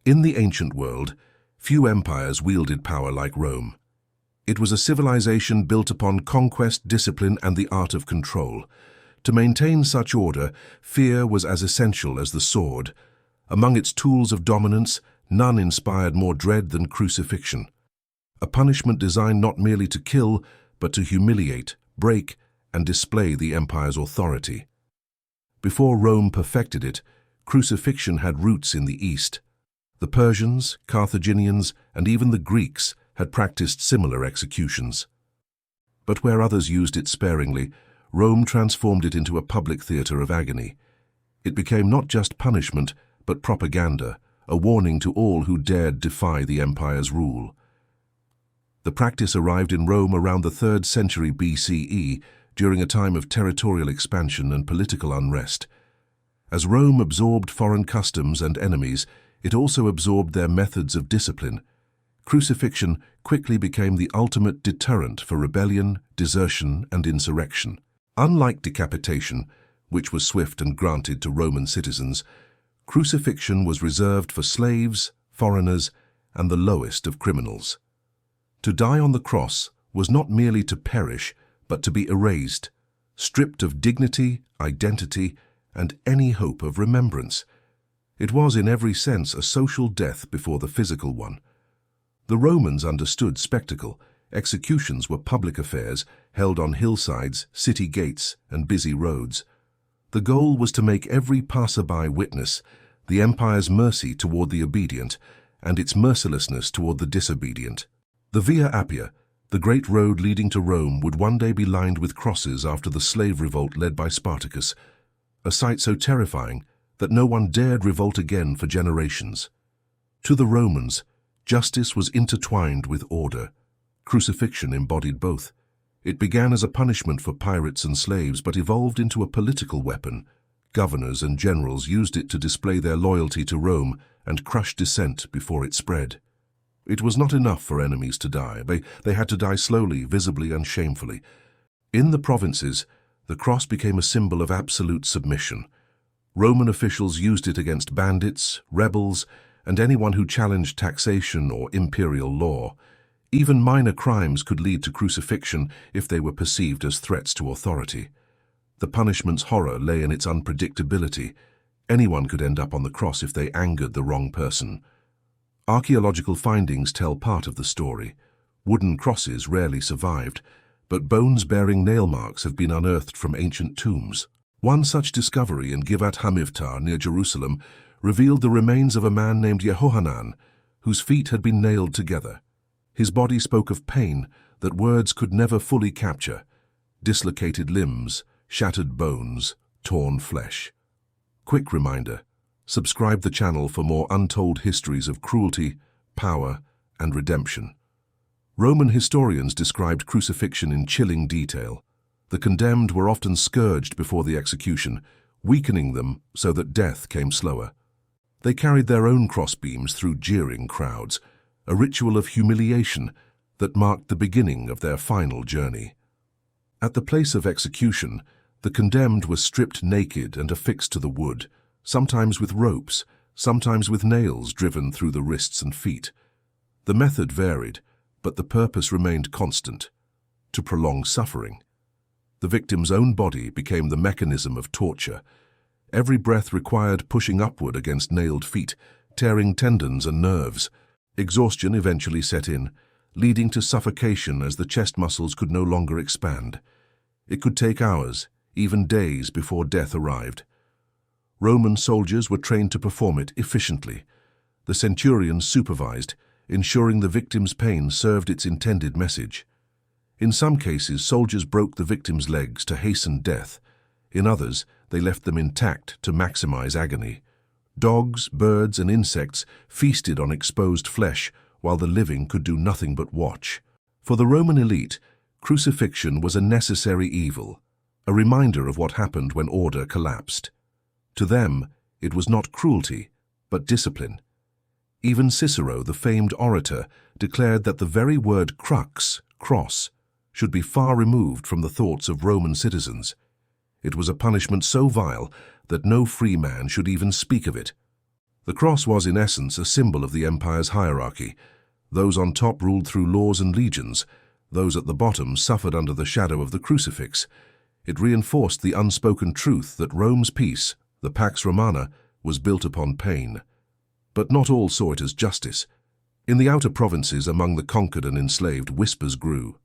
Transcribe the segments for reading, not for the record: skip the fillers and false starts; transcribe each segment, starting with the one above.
In the ancient world, few empires wielded power like Rome. It was a civilization built upon conquest, discipline, and the art of control. To maintain such order, fear was as essential as the sword. Among its tools of dominance, none inspired more dread than crucifixion. A punishment designed not merely to kill, but to humiliate, break, and display the empire's authority. Before Rome perfected it, crucifixion had roots in the East. The Persians, Carthaginians, and even the Greeks had practiced similar executions. But where others used it sparingly, Rome transformed it into a public theater of agony. It became not just punishment, but propaganda, a warning to all who dared defy the empire's rule. The practice arrived in Rome around the 3rd century BCE, during a time of territorial expansion and political unrest. As Rome absorbed foreign customs and enemies, it also absorbed their methods of discipline. Crucifixion quickly became the ultimate deterrent for rebellion, desertion, and insurrection. Unlike decapitation, which was swift and granted to Roman citizens, crucifixion was reserved for slaves, foreigners, and the lowest of criminals. To die on the cross was not merely to perish, but to be erased, stripped of dignity, identity, and any hope of remembrance. It was in every sense a social death before the physical one. The Romans understood spectacle. Executions were public affairs held on hillsides, city gates, and busy roads. The goal was to make every passerby witness the empire's mercy toward the obedient and its mercilessness toward the disobedient. The Via Appia, the great road leading to Rome, would one day be lined with crosses after the slave revolt led by Spartacus, a sight so terrifying that no one dared revolt again for generations. To the Romans, justice was intertwined with order. Crucifixion embodied both. It began as a punishment for pirates and slaves, but evolved into a political weapon. Governors and generals used it to display their loyalty to Rome and crush dissent before it spread. It was not enough for enemies to die. They had to die slowly, visibly, and shamefully. In the provinces, the cross became a symbol of absolute submission. Roman officials used it against bandits, rebels, and anyone who challenged taxation or imperial law. Even minor crimes could lead to crucifixion if they were perceived as threats to authority. The punishment's horror lay in its unpredictability. Anyone could end up on the cross if they angered the wrong person. Archaeological findings tell part of the story. Wooden crosses rarely survived, but bones bearing nail marks have been unearthed from ancient tombs. One such discovery in Givat HaMivtar near Jerusalem revealed the remains of a man named Yehohanan, whose feet had been nailed together. His body spoke of pain that words could never fully capture: dislocated limbs, shattered bones, torn flesh. Quick reminder: subscribe the channel for more untold histories of cruelty, power, and redemption. Roman historians described crucifixion in chilling detail. The condemned were often scourged before the execution, weakening them so that death came slower. They carried their own crossbeams through jeering crowds, a ritual of humiliation that marked the beginning of their final journey. At the place of execution, the condemned were stripped naked and affixed to the wood, sometimes with ropes, sometimes with nails driven through the wrists and feet. The method varied, but the purpose remained constant: to prolong suffering. The victim's own body became the mechanism of torture. Every breath required pushing upward against nailed feet, tearing tendons and nerves. Exhaustion eventually set in, leading to suffocation as the chest muscles could no longer expand. It could take hours, even days, before death arrived. Roman soldiers were trained to perform it efficiently. The centurions supervised, ensuring the victim's pain served its intended message. In some cases, soldiers broke the victim's legs to hasten death. In others, they left them intact to maximize agony. Dogs, birds, and insects feasted on exposed flesh, while the living could do nothing but watch. For the Roman elite, crucifixion was a necessary evil, a reminder of what happened when order collapsed. To them, it was not cruelty, but discipline. Even Cicero, the famed orator, declared that the very word crux, cross, should be far removed from the thoughts of Roman citizens. It was a punishment so vile that no free man should even speak of it. The cross was, in essence, a symbol of the empire's hierarchy. Those on top ruled through laws and legions. Those at the bottom suffered under the shadow of the crucifix. It reinforced the unspoken truth that Rome's peace, the Pax Romana, was built upon pain. But not all saw it as justice. In the outer provinces, among the conquered and enslaved, whispers grew.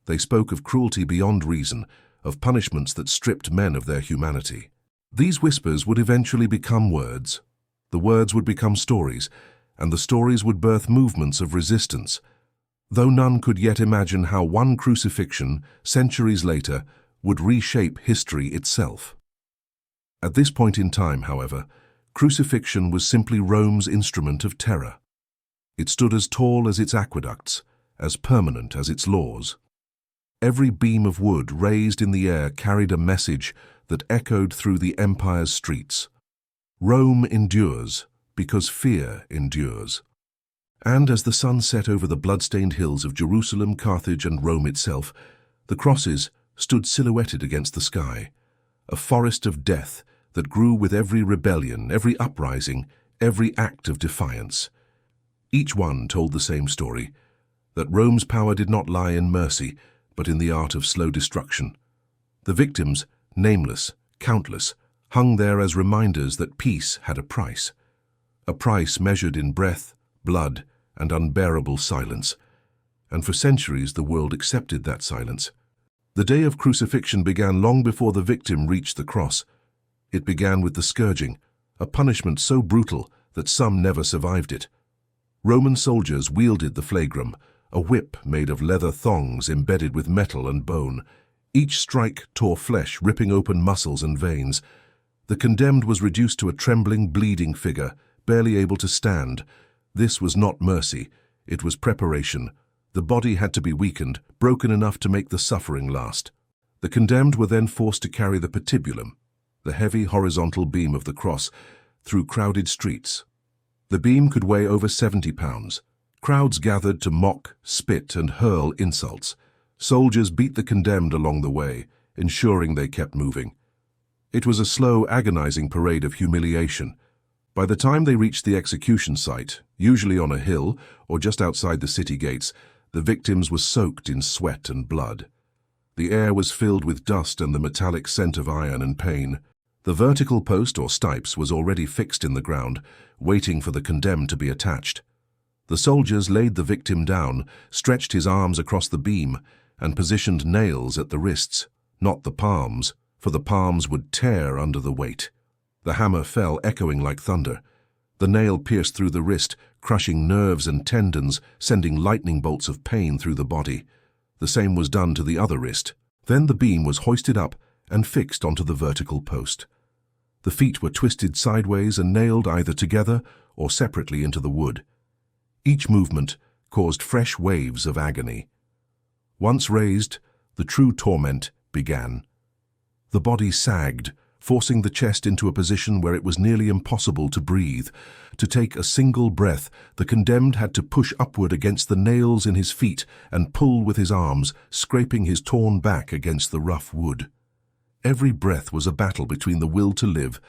They spoke of cruelty beyond reason, of punishments that stripped men of their humanity. These whispers would eventually become words. The words would become stories, and the stories would birth movements of resistance, though none could yet imagine how one crucifixion, centuries later, would reshape history itself. At this point in time, however, crucifixion was simply Rome's instrument of terror. It stood as tall as its aqueducts, as permanent as its laws. Every beam of wood raised in the air carried a message that echoed through the empire's streets. Rome endures because fear endures. And as the sun set over the blood-stained hills of Jerusalem, Carthage, and Rome itself, the crosses stood silhouetted against the sky, a forest of death that grew with every rebellion, every uprising, every act of defiance. Each one told the same story, that Rome's power did not lie in mercy, but in the art of slow destruction. The victims, nameless, countless, hung there as reminders that peace had a price measured in breath, blood, and unbearable silence. And for centuries the world accepted that silence. The day of crucifixion began long before the victim reached the cross. It began with the scourging, a punishment so brutal that some never survived it. Roman soldiers wielded the flagrum, a whip made of leather thongs embedded with metal and bone. Each strike tore flesh, ripping open muscles and veins. The condemned was reduced to a trembling, bleeding figure, barely able to stand. This was not mercy, it was preparation. The body had to be weakened, broken enough to make the suffering last. The condemned were then forced to carry the patibulum, the heavy horizontal beam of the cross, through crowded streets. The beam could weigh over 70 pounds. Crowds gathered to mock, spit, and hurl insults. Soldiers beat the condemned along the way, ensuring they kept moving. It was a slow, agonizing parade of humiliation. By the time they reached the execution site, usually on a hill or just outside the city gates, the victims were soaked in sweat and blood. The air was filled with dust and the metallic scent of iron and pain. The vertical post or stipes was already fixed in the ground, waiting for the condemned to be attached. The soldiers laid the victim down, stretched his arms across the beam, and positioned nails at the wrists, not the palms, for the palms would tear under the weight. The hammer fell, echoing like thunder. The nail pierced through the wrist, crushing nerves and tendons, sending lightning bolts of pain through the body. The same was done to the other wrist. Then the beam was hoisted up and fixed onto the vertical post. The feet were twisted sideways and nailed either together or separately into the wood. Each movement caused fresh waves of agony. Once raised, the true torment began. The body sagged, forcing the chest into a position where it was nearly impossible to breathe. To take a single breath, the condemned had to push upward against the nails in his feet and pull with his arms, scraping his torn back against the rough wood. Every breath was a battle between the will to live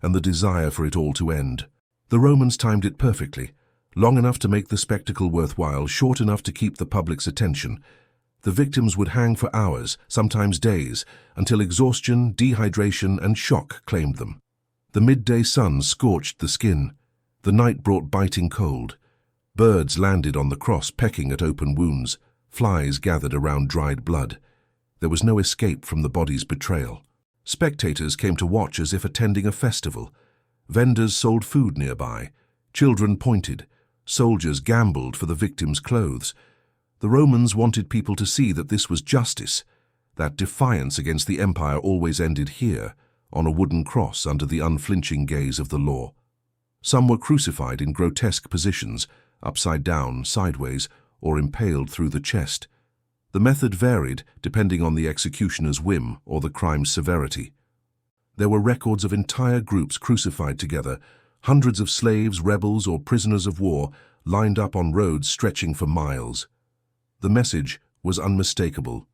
and the desire for it all to end. The Romans timed it perfectly, long enough to make the spectacle worthwhile, short enough to keep the public's attention. The victims would hang for hours, sometimes days, until exhaustion, dehydration, and shock claimed them. The midday sun scorched the skin. The night brought biting cold. Birds landed on the cross, pecking at open wounds. Flies gathered around dried blood. There was no escape from the body's betrayal. Spectators came to watch as if attending a festival. Vendors sold food nearby. Children pointed. Soldiers gambled for the victims' clothes. The Romans wanted people to see that this was justice, that defiance against the empire always ended here, on a wooden cross under the unflinching gaze of the law. Some were crucified in grotesque positions, upside down, sideways, or impaled through the chest. The method varied depending on the executioner's whim or the crime's severity. There were records of entire groups crucified together, hundreds of slaves, rebels, or prisoners of war lined up on roads stretching for miles. The message was unmistakable.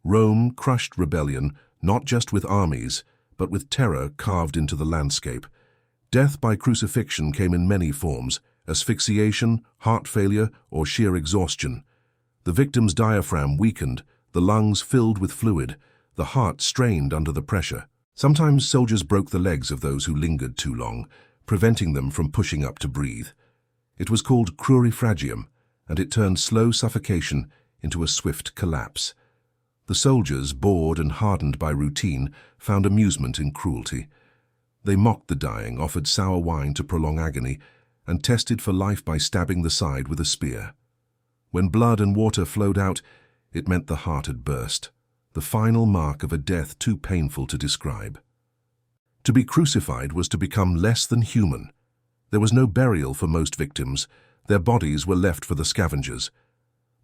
Rome crushed rebellion not just with armies, but with terror carved into the landscape. Death by crucifixion came in many forms: asphyxiation, heart failure, or sheer exhaustion. The victim's diaphragm weakened, the lungs filled with fluid, the heart strained under the pressure. Sometimes soldiers broke the legs of those who lingered too long, preventing them from pushing up to breathe. It was called crucifixion, and it turned slow suffocation into a swift collapse. The soldiers, bored and hardened by routine, found amusement in cruelty. They mocked the dying, offered sour wine to prolong agony, and tested for life by stabbing the side with a spear. When blood and water flowed out, it meant the heart had burst, the final mark of a death too painful to describe. To be crucified was to become less than human. There was no burial for most victims. Their bodies were left for the scavengers.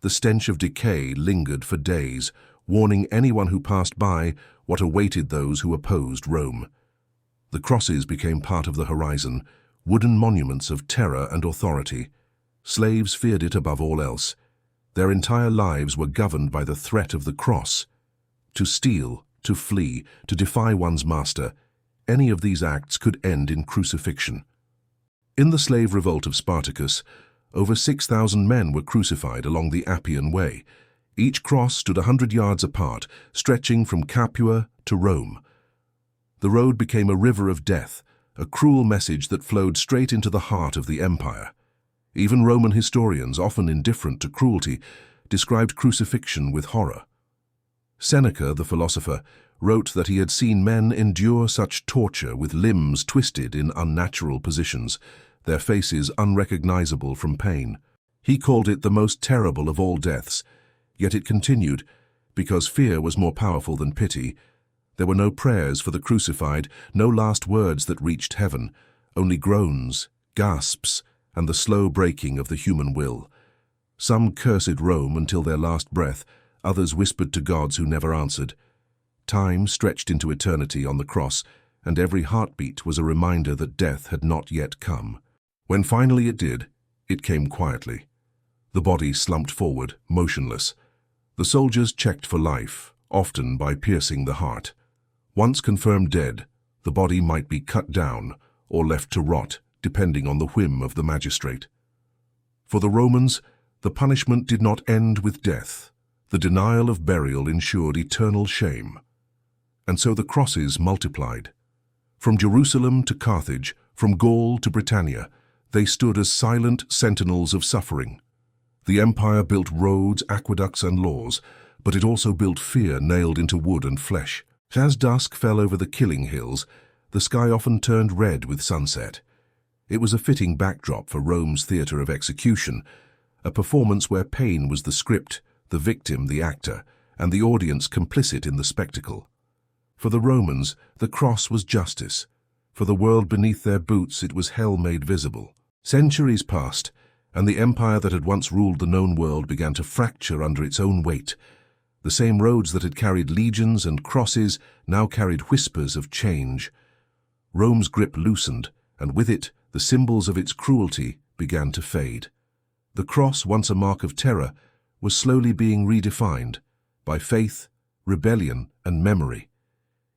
The stench of decay lingered for days, warning anyone who passed by what awaited those who opposed Rome. The crosses became part of the horizon, wooden monuments of terror and authority. Slaves feared it above all else. Their entire lives were governed by the threat of the cross. To steal, to flee, to defy one's master, any of these acts could end in crucifixion. In the slave revolt of Spartacus, over 6,000 men were crucified along the Appian Way. Each cross stood 100 yards apart, stretching from Capua to Rome. The road became a river of death, a cruel message that flowed straight into the heart of the empire. Even Roman historians, often indifferent to cruelty, described crucifixion with horror. Seneca, the philosopher, wrote that he had seen men endure such torture with limbs twisted in unnatural positions, their faces unrecognizable from pain. He called it the most terrible of all deaths, yet it continued, because fear was more powerful than pity. There were no prayers for the crucified, no last words that reached heaven, only groans, gasps, and the slow breaking of the human will. Some cursed Rome until their last breath, others whispered to gods who never answered. Time stretched into eternity on the cross, and every heartbeat was a reminder that death had not yet come. When finally it did, it came quietly. The body slumped forward, motionless. The soldiers checked for life, often by piercing the heart. Once confirmed dead, the body might be cut down or left to rot, depending on the whim of the magistrate. For the Romans, the punishment did not end with death. The denial of burial ensured eternal shame. And so the crosses multiplied. From Jerusalem to Carthage, from Gaul to Britannia, they stood as silent sentinels of suffering. The empire built roads, aqueducts, and laws, but it also built fear nailed into wood and flesh. As dusk fell over the killing hills, the sky often turned red with sunset. It was a fitting backdrop for Rome's theatre of execution, a performance where pain was the script, the victim the actor, and the audience complicit in the spectacle. For the Romans, the cross was justice. For the world beneath their boots, it was hell made visible. Centuries passed, and the empire that had once ruled the known world began to fracture under its own weight. The same roads that had carried legions and crosses now carried whispers of change. Rome's grip loosened, and with it, the symbols of its cruelty began to fade. The cross, once a mark of terror, was slowly being redefined by faith, rebellion, and memory.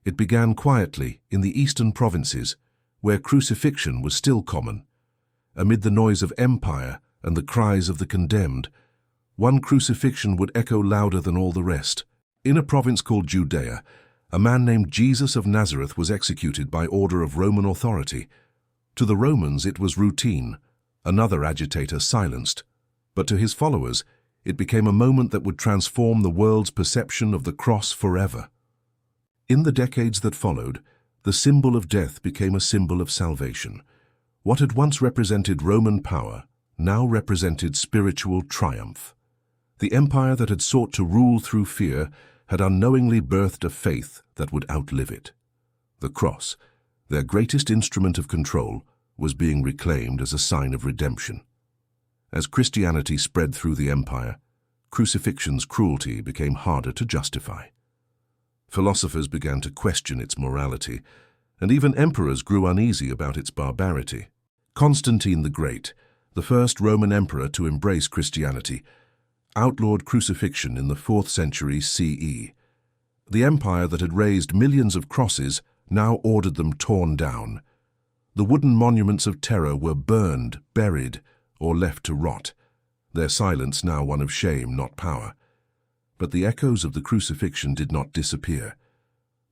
It began quietly in the eastern provinces, where crucifixion was still common. Amid the noise of empire and the cries of the condemned, one crucifixion would echo louder than all the rest. In a province called Judea, a man named Jesus of Nazareth was executed by order of Roman authority. To the Romans it was routine, another agitator silenced, but to his followers it became a moment that would transform the world's perception of the cross forever. In the decades that followed, the symbol of death became a symbol of salvation. What had once represented Roman power now represented spiritual triumph. The empire that had sought to rule through fear had unknowingly birthed a faith that would outlive it. The cross, their greatest instrument of control, was being reclaimed as a sign of redemption. As Christianity spread through the empire, crucifixion's cruelty became harder to justify. Philosophers began to question its morality, and even emperors grew uneasy about its barbarity. Constantine the Great, the first Roman emperor to embrace Christianity, outlawed crucifixion in the 4th century CE. The empire that had raised millions of crosses now ordered them torn down. The wooden monuments of terror were burned, buried, or left to rot, their silence now one of shame, not power. But the echoes of the crucifixion did not disappear.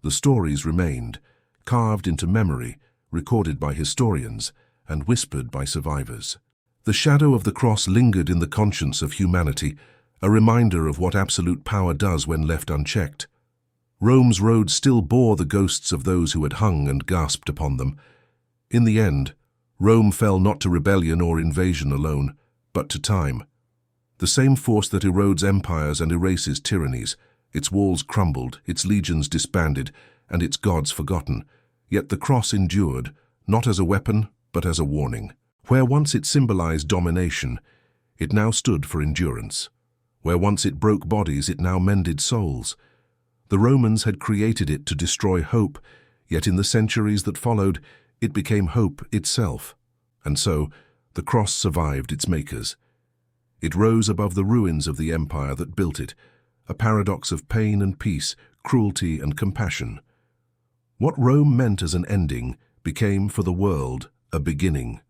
The stories remained, carved into memory, recorded by historians, and whispered by survivors. The shadow of the cross lingered in the conscience of humanity, a reminder of what absolute power does when left unchecked. Rome's roads still bore the ghosts of those who had hung and gasped upon them. In the end, Rome fell not to rebellion or invasion alone, but to time. The same force that erodes empires and erases tyrannies. Its walls crumbled, its legions disbanded, and its gods forgotten. Yet the cross endured, not as a weapon, but as a warning. Where once it symbolized domination, it now stood for endurance. Where once it broke bodies, it now mended souls. The Romans had created it to destroy hope, yet in the centuries that followed, it became hope itself. And so, the cross survived its makers. It rose above the ruins of the empire that built it, a paradox of pain and peace, cruelty and compassion. What Rome meant as an ending became for the world a beginning.